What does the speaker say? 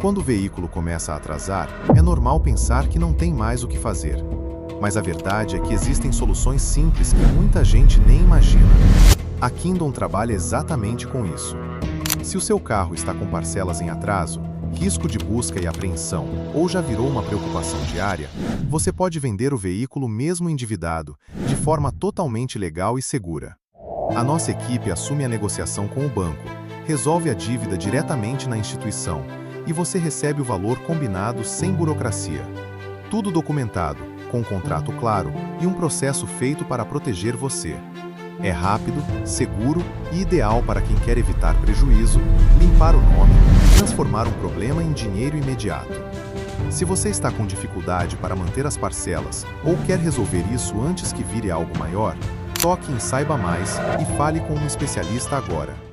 Quando o veículo começa a atrasar, é normal pensar que não tem mais o que fazer. Mas a verdade é que existem soluções simples que muita gente nem imagina. A Kingdom trabalha exatamente com isso. Se o seu carro está com parcelas em atraso, risco de busca e apreensão ou já virou uma preocupação diária, você pode vender o veículo mesmo endividado, de forma totalmente legal e segura. A nossa equipe assume a negociação com o banco, resolve a dívida diretamente na instituição e você recebe o valor combinado sem burocracia. Tudo documentado, com um contrato claro e um processo feito para proteger você. É rápido, seguro e ideal para quem quer evitar prejuízo, limpar o nome e transformar um problema em dinheiro imediato. Se você está com dificuldade para manter as parcelas ou quer resolver isso antes que vire algo maior, toque em Saiba Mais e fale com um especialista agora.